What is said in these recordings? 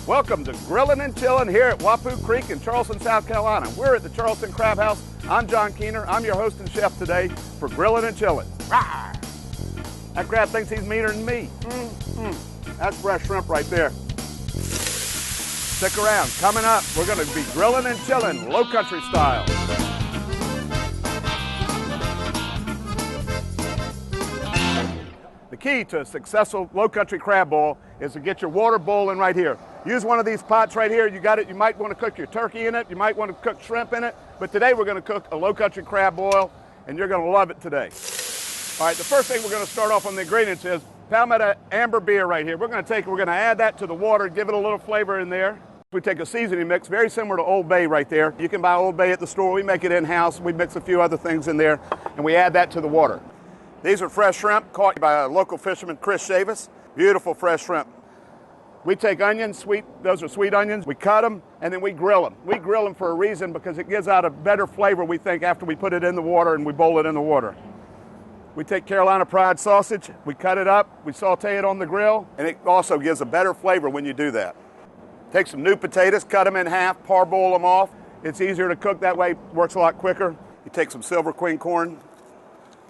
Welcome to Grillin' and Chillin' here at Wappoo Creek in Charleston, South Carolina. We're at the Charleston Crabhouse. I'm John Keener. I'm your host and chef today for Grillin' and Chillin'. Rawr! That crab thinks he's meaner than me. That's fresh shrimp right there. Stick around. Coming up, we're going to be grillin' and chillin' low country style. The key to a successful low country crab boil is to get your water boiling right here. Use one of these pots right here. You got it. You might want to cook your turkey in it. You might want to cook shrimp in it. But today we're going to cook a low country crab boil, and you're going to love it today. All right, the first thing we're going to start off on the ingredients is Palmetto amber beer right here. We're going to add that to the water, give it a little flavor in there. We take a seasoning mix, very similar to Old Bay right there. You can buy Old Bay at the store. We make it in-house. We mix a few other things in there, and we add that to the water. These are fresh shrimp caught by a local fisherman, Chris Shavis. Beautiful fresh shrimp. We take onions, those are sweet onions. We cut them, and then we grill them. We grill them for a reason because it gives out a better flavor, we think, after we put it in the water and we boil it in the water. We take Carolina Pride sausage, we cut it up, we saute it on the grill, and it also gives a better flavor when you do that. Take some new potatoes, cut them in half, parboil them off. It's easier to cook that way, works a lot quicker. You take some Silver Queen corn,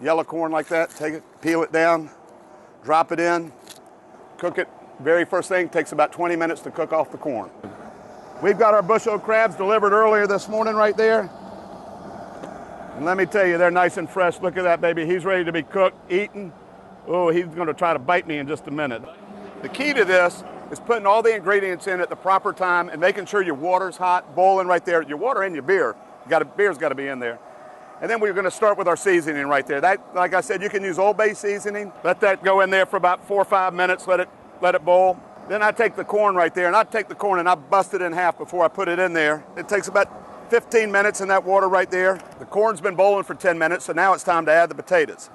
yellow corn like that, take it, peel it down, drop it in, cook it. Very first thing, takes about 20 minutes to cook off the corn. We've got our bushel of crabs delivered earlier this morning right there. And let me tell you, they're nice and fresh. Look at that baby, he's ready to be cooked, eaten. Oh, he's gonna try to bite me in just a minute. The key to this is putting all the ingredients in at the proper time and making sure your water's hot, boiling right there. Your water and your beer, beer's gotta be in there. And then we're gonna start with our seasoning right there. That, like I said, you can use Old Bay seasoning. Let that go in there for about 4 or 5 minutes, let it boil. Then I take the corn right there, and I take the corn and I bust it in half before I put it in there. It takes about 15 minutes in that water right there. The corn's been boiling for 10 minutes, so now it's time to add the potatoes.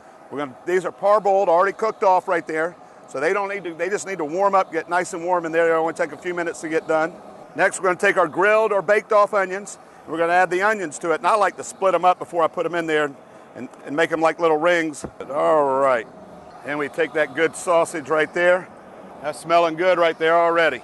These are parboiled, already cooked off right there, so they just need to warm up, get nice and warm in there. They only take a few minutes to get done. Next, we're gonna take our grilled or baked off onions. We're gonna add the onions to it, and I like to split them up before I put them in there and make them like little rings. All right, and we take that good sausage right there. That's smelling good right there already.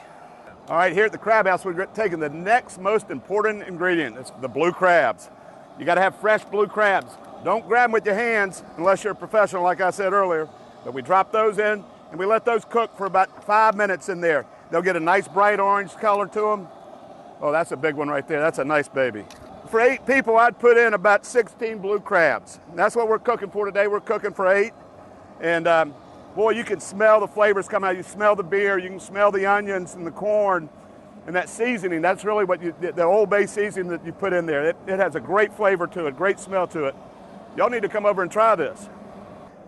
All right, here at the Crab House, we're taking the next most important ingredient. It's the blue crabs. You gotta have fresh blue crabs. Don't grab them with your hands unless you're a professional, like I said earlier. But we drop those in, and we let those cook for about 5 minutes in there. They'll get a nice bright orange color to them. Oh, that's a big one right there. That's a nice baby. For 8 people, I'd put in about 16 blue crabs. That's what we're cooking for today. We're cooking for 8. And boy, you can smell the flavors coming out. You smell the beer, you can smell the onions and the corn and that seasoning. That's really what the Old Bay seasoning that you put in there. It has a great flavor to it, great smell to it. Y'all need to come over and try this.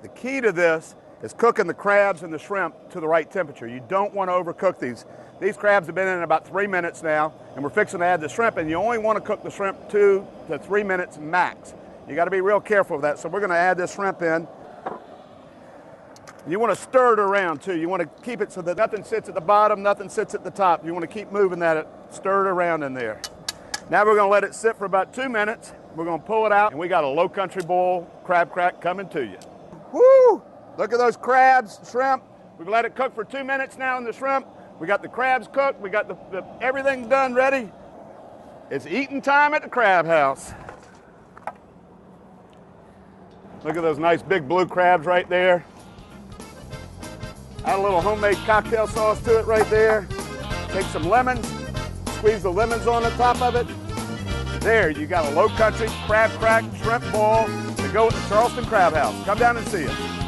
The key to this is cooking the crabs and the shrimp to the right temperature. You don't want to overcook these. These crabs have been in about 3 minutes now, and we're fixing to add the shrimp, and you only want to cook the shrimp 2 to 3 minutes max. You got to be real careful of that. So we're going to add this shrimp in. You want to stir it around too. You want to keep it so that nothing sits at the bottom, nothing sits at the top. You want to keep moving that, stir it around in there. Now we're going to let it sit for about 2 minutes. We're going to pull it out, and we got a low country boil crab crack coming to you. Woo! Look at those crabs, shrimp. We've let it cook for 2 minutes now in the shrimp. We got the crabs cooked. We got everything done, ready. It's eating time at the Crab House. Look at those nice big blue crabs right there. Add a little homemade cocktail sauce to it right there. Take some lemons, squeeze the lemons on the top of it. There, you got a low country crab crack shrimp boil to go with the Charleston Crab House. Come down and see us.